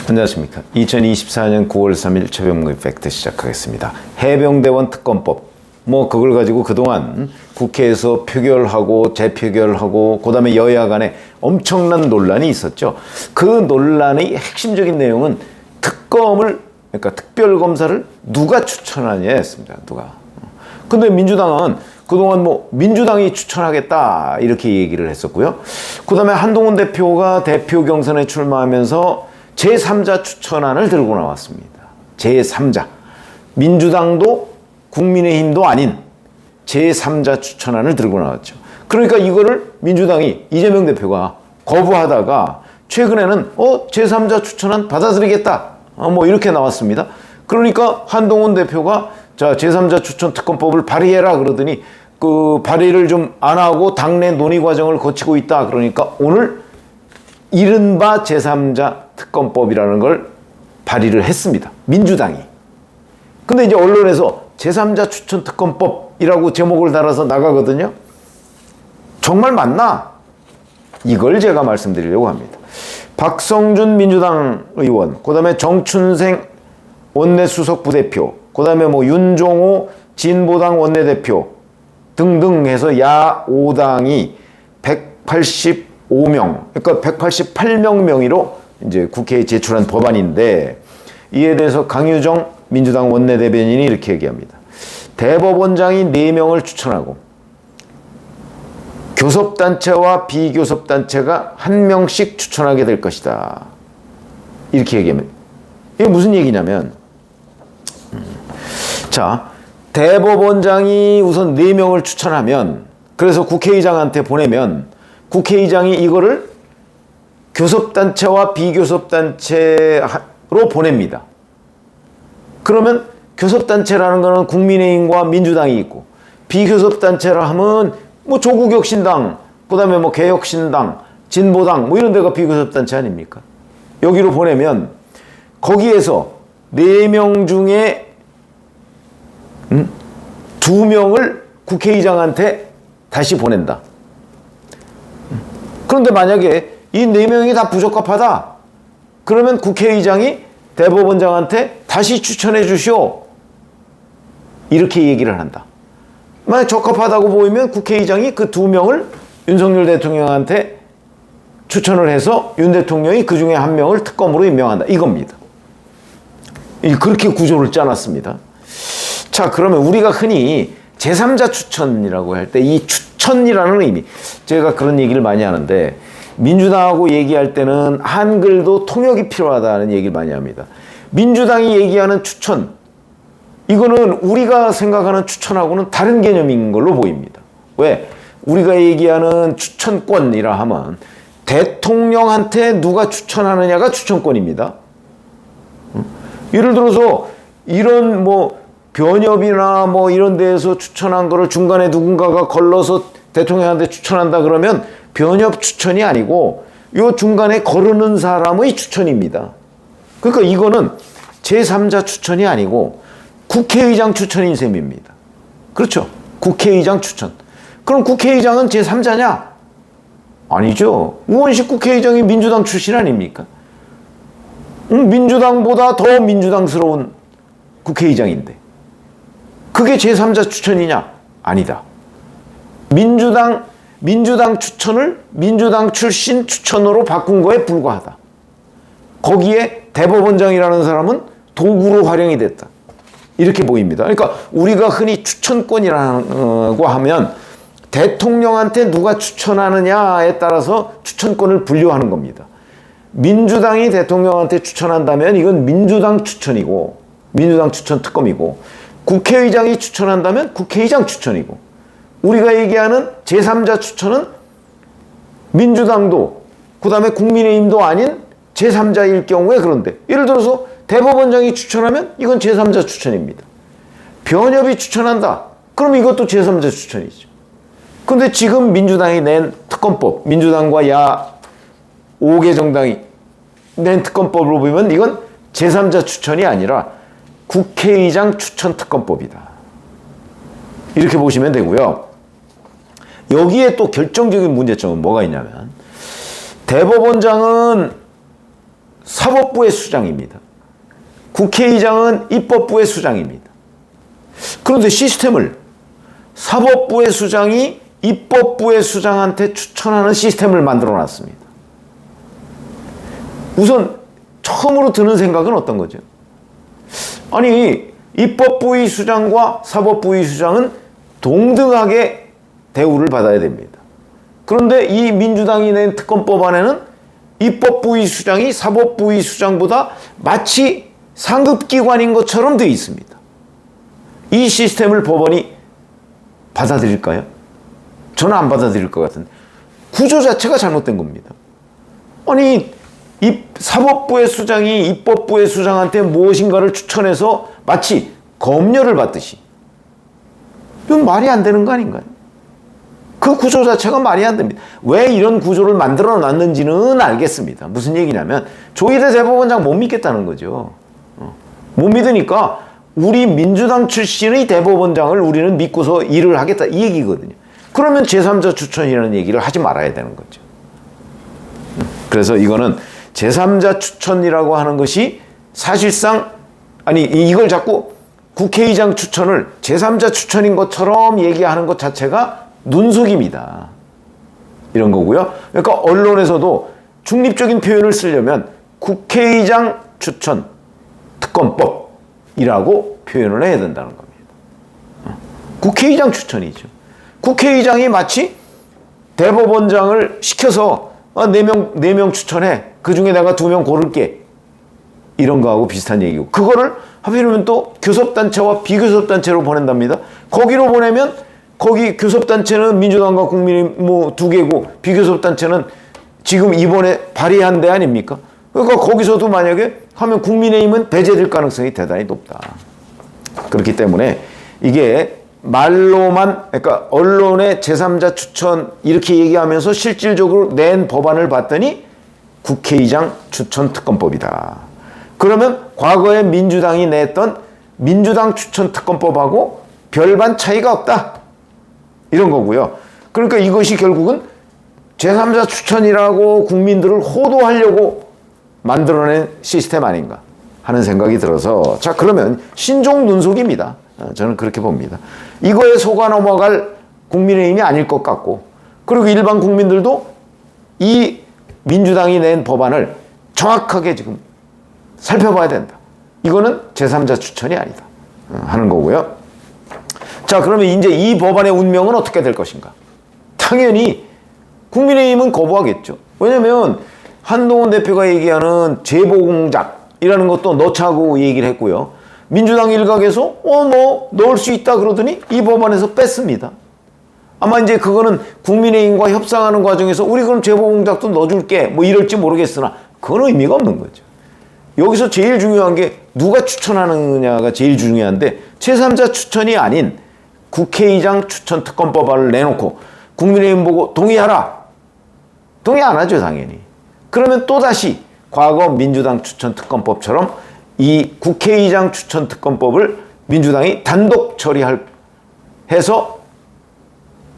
안녕하십니까. 2024년 9월 3일 최병무의 팩트 시작하겠습니다. 해병대원 특검법. 그걸 가지고 그동안 국회에서 표결하고 재표결하고 그다음에 여야 간에 엄청난 논란이 있었죠. 그 논란의 핵심적인 내용은 그러니까 특별검사를 누가 추천하냐였습니다. 누가. 근데 민주당은 그동안 민주당이 추천하겠다 이렇게 얘기를 했었고요. 그다음에 한동훈 대표가 대표 경선에 출마하면서 제3자 추천안을 들고 나왔습니다. 제3자. 민주당도 국민의힘도 아닌 제3자 추천안을 들고 나왔죠. 그러니까 이거를 민주당이 이재명 대표가 거부하다가 최근에는 제3자 추천안 받아들이겠다. 이렇게 나왔습니다. 그러니까 한동훈 대표가 자, 제3자 추천 특검법을 발의해라 그러더니 그 발의를 좀 안 하고 당내 논의 과정을 거치고 있다. 그러니까 오늘 이른바 제3자 특검법이라는 걸 발의를 했습니다. 민주당이. 근데 이제 언론에서 제3자 추천 특검법이라고 제목을 달아서 나가거든요. 정말 맞나? 이걸 제가 말씀드리려고 합니다. 박성준 민주당 의원, 그 다음에 정춘생 원내수석 부대표, 그 다음에 윤종호 진보당 원내대표 등등 해서 야 5당이 185명, 그러니까 188명 명의로 이제 국회에 제출한 법안인데 이에 대해서 강유정 민주당 원내대변인이 이렇게 얘기합니다. 대법원장이 4명을 추천하고 교섭단체와 비교섭단체가 1명씩 추천하게 될 것이다. 이렇게 얘기합니다. 이게 무슨 얘기냐면 자, 대법원장이 우선 4명을 추천하면 그래서 국회의장한테 보내면 국회의장이 이거를 교섭단체와 비교섭단체로 보냅니다. 그러면 교섭단체라는 거는 국민의힘과 민주당이 있고 비교섭단체라 하면 조국혁신당, 그 다음에 개혁신당, 진보당 이런 데가 비교섭단체 아닙니까? 여기로 보내면 거기에서 4명 중에 2명을 국회의장한테 다시 보낸다. 그런데 만약에 이 4명이 다 부적합하다. 그러면 국회의장이 대법원장한테 다시 추천해 주시오. 이렇게 얘기를 한다. 만약 적합하다고 보이면 국회의장이 그 2명을 윤석열 대통령한테 추천을 해서 윤 대통령이 그 중에 1명을 특검으로 임명한다. 이겁니다. 그렇게 구조를 짜놨습니다. 자, 그러면 우리가 흔히 제3자 추천이라고 할 때 이 추천이라는 의미, 제가 그런 얘기를 많이 하는데 민주당하고 얘기할 때는 한글도 통역이 필요하다는 얘기를 많이 합니다. 민주당이 얘기하는 추천, 이거는 우리가 생각하는 추천하고는 다른 개념인 걸로 보입니다. 왜? 우리가 얘기하는 추천권이라 하면 대통령한테 누가 추천하느냐가 추천권입니다. 예를 들어서 이런 변협이나 이런 데에서 추천한 거를 중간에 누군가가 걸러서 대통령한테 추천한다 그러면 변협 추천이 아니고 요 중간에 거르는 사람의 추천입니다. 그러니까 이거는 제3자 추천이 아니고 국회의장 추천인 셈입니다. 그렇죠? 국회의장 추천. 그럼 국회의장은 제3자냐? 아니죠. 우원식 국회의장이 민주당 출신 아닙니까? 민주당보다 더 민주당스러운 국회의장인데 그게 제3자 추천이냐? 아니다. 민주당 추천을 민주당 출신 추천으로 바꾼 거에 불과하다. 거기에 대법원장이라는 사람은 도구로 활용이 됐다. 이렇게 보입니다. 그러니까 우리가 흔히 추천권이라고 하면 대통령한테 누가 추천하느냐에 따라서 추천권을 분류하는 겁니다. 민주당이 대통령한테 추천한다면 이건 민주당 추천이고 민주당 추천 특검이고 국회의장이 추천한다면 국회의장 추천이고 우리가 얘기하는 제3자 추천은 민주당도 그 다음에 국민의힘도 아닌 제3자일 경우에 그런데 예를 들어서 대법원장이 추천하면 이건 제3자 추천입니다. 변협이 추천한다. 그럼 이것도 제3자 추천이죠. 근데 지금 민주당이 낸 특검법, 민주당과 야 5개 정당이 낸 특검법으로 보면 이건 제3자 추천이 아니라 국회의장 추천 특검법이다. 이렇게 보시면 되고요. 여기에 또 결정적인 문제점은 뭐가 있냐면 대법원장은 사법부의 수장입니다. 국회의장은 입법부의 수장입니다. 그런데 시스템을 사법부의 수장이 입법부의 수장한테 추천하는 시스템을 만들어 놨습니다. 우선 처음으로 드는 생각은 어떤 거죠? 아니, 입법부의 수장과 사법부의 수장은 동등하게 대우를 받아야 됩니다. 그런데 이 민주당이 낸 특검법안에는 입법부의 수장이 사법부의 수장보다 마치 상급기관인 것처럼 되어 있습니다. 이 시스템을 법원이 받아들일까요? 저는 안 받아들일 것 같은데. 구조 자체가 잘못된 겁니다. 아니, 사법부의 수장이 입법부의 수장한테 무엇인가를 추천해서 마치 검열을 받듯이. 이건 말이 안 되는 거 아닌가요? 그 구조 자체가 말이 안 됩니다. 왜 이런 구조를 만들어 놨는지는 알겠습니다. 무슨 얘기냐면 조희대 대법원장 못 믿겠다는 거죠. 못 믿으니까 우리 민주당 출신의 대법원장을 우리는 믿고서 일을 하겠다 이 얘기거든요. 그러면 제3자 추천이라는 얘기를 하지 말아야 되는 거죠. 그래서 이거는 제3자 추천이라고 하는 것이 사실상 아니 이걸 자꾸 국회의장 추천을 제3자 추천인 것처럼 얘기하는 것 자체가 눈속임이다. 이런 거고요. 그러니까 언론에서도 중립적인 표현을 쓰려면 국회의장 추천 특검법이라고 표현을 해야 된다는 겁니다. 국회의장 추천이죠. 국회의장이 마치 대법원장을 시켜서 4명 추천해. 그 중에 내가 2명 고를게. 이런 거하고 비슷한 얘기고. 그거를 하필이면 또 교섭단체와 비교섭단체로 보낸답니다. 거기로 보내면 거기 교섭단체는 민주당과 국민의힘 뭐 2개고 비교섭단체는 지금 이번에 발의한 데 아닙니까? 그러니까 거기서도 만약에 하면 국민의힘은 배제될 가능성이 대단히 높다. 그렇기 때문에 이게 말로만 그러니까 언론의 제3자 추천 이렇게 얘기하면서 실질적으로 낸 법안을 봤더니 국회의장 추천 특검법이다. 그러면 과거에 민주당이 냈던 민주당 추천 특검법하고 별반 차이가 없다. 이런 거고요. 그러니까 이것이 결국은 제3자 추천이라고 국민들을 호도하려고 만들어낸 시스템 아닌가 하는 생각이 들어서 자 그러면 신종 눈속입니다. 저는 그렇게 봅니다. 이거에 속아 넘어갈 국민의힘이 아닐 것 같고 그리고 일반 국민들도 이 민주당이 낸 법안을 정확하게 지금 살펴봐야 된다. 이거는 제3자 추천이 아니다 하는 거고요. 자 그러면 이제 이 법안의 운명은 어떻게 될 것인가? 당연히 국민의힘은 거부하겠죠. 왜냐하면 한동훈 대표가 얘기하는 재보공작이라는 것도 넣자고 얘기를 했고요. 민주당 일각에서 뭐 넣을 수 있다 그러더니 이 법안에서 뺐습니다. 아마 이제 그거는 국민의힘과 협상하는 과정에서 우리 그럼 재보공작도 넣어줄게 뭐 이럴지 모르겠으나 그건 의미가 없는 거죠. 여기서 제일 중요한 게 누가 추천하느냐가 제일 중요한데 제3자 추천이 아닌 국회의장 추천 특검법안을 내놓고 국민의힘 보고 동의하라. 동의 안 하죠 당연히. 그러면 또다시 과거 민주당 추천 특검법처럼 이 국회의장 추천 특검법을 민주당이 단독 처리해서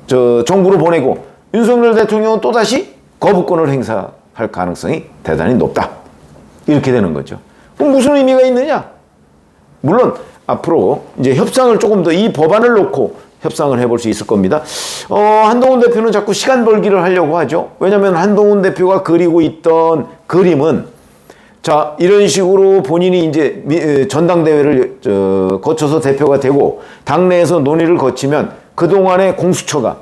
정부로 보내고 윤석열 대통령은 또다시 거부권을 행사할 가능성이 대단히 높다. 이렇게 되는 거죠. 그럼 무슨 의미가 있느냐? 물론 앞으로 이제 협상을 조금 더 이 법안을 놓고 협상을 해볼 수 있을 겁니다. 한동훈 대표는 자꾸 시간 벌기를 하려고 하죠. 왜냐하면 한동훈 대표가 그리고 있던 그림은 자 이런 식으로 본인이 이제 전당대회를 거쳐서 대표가 되고 당내에서 논의를 거치면 그동안의 공수처가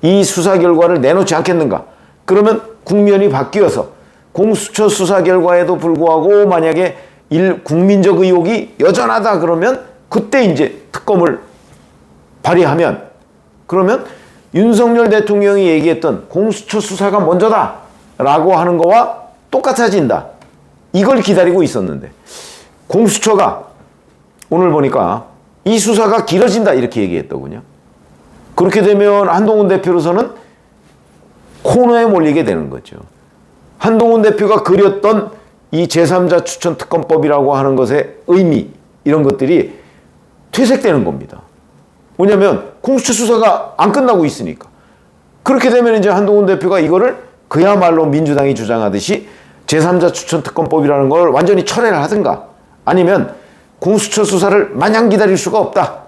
이 수사 결과를 내놓지 않겠는가? 그러면 국면이 바뀌어서 공수처 수사 결과에도 불구하고 만약에 국민적 의혹이 여전하다 그러면 그때 이제 특검을 발의하면 그러면 윤석열 대통령이 얘기했던 공수처 수사가 먼저다 라고 하는 거와 똑같아진다. 이걸 기다리고 있었는데 공수처가 오늘 보니까 이 수사가 길어진다 이렇게 얘기했더군요. 그렇게 되면 한동훈 대표로서는 코너에 몰리게 되는 거죠. 한동훈 대표가 그렸던 이 제3자 추천 특검법이라고 하는 것의 의미 이런 것들이 퇴색되는 겁니다. 왜냐하면 공수처 수사가 안 끝나고 있으니까. 그렇게 되면 이제 한동훈 대표가 이거를 그야말로 민주당이 주장하듯이 제3자 추천특검법이라는 걸 완전히 철회를 하든가, 아니면 공수처 수사를 마냥 기다릴 수가 없다.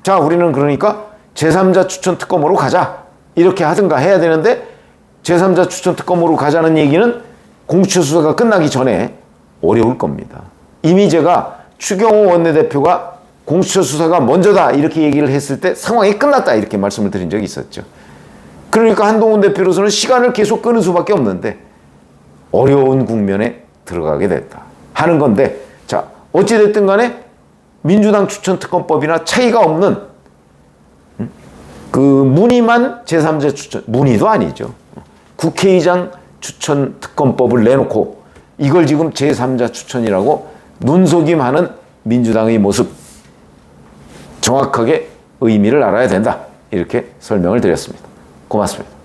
자, 우리는 그러니까 제3자 추천특검으로 가자. 이렇게 하든가 해야 되는데, 제3자 추천특검으로 가자는 얘기는 공수처 수사가 끝나기 전에 어려울 겁니다. 이미 제가 추경호 원내대표가 공수처 수사가 먼저다 이렇게 얘기를 했을 때 상황이 끝났다 이렇게 말씀을 드린 적이 있었죠. 그러니까 한동훈 대표로서는 시간을 계속 끄는 수밖에 없는데 어려운 국면에 들어가게 됐다 하는 건데, 자, 어찌됐든 간에 민주당 추천특검법이나 차이가 없는 그 문의만 제3자 추천, 문의도 아니죠. 국회의장 추천특검법을 내놓고 이걸 지금 제3자 추천이라고 눈속임하는 민주당의 모습, 정확하게 의미를 알아야 된다. 이렇게 설명을 드렸습니다. 고맙습니다.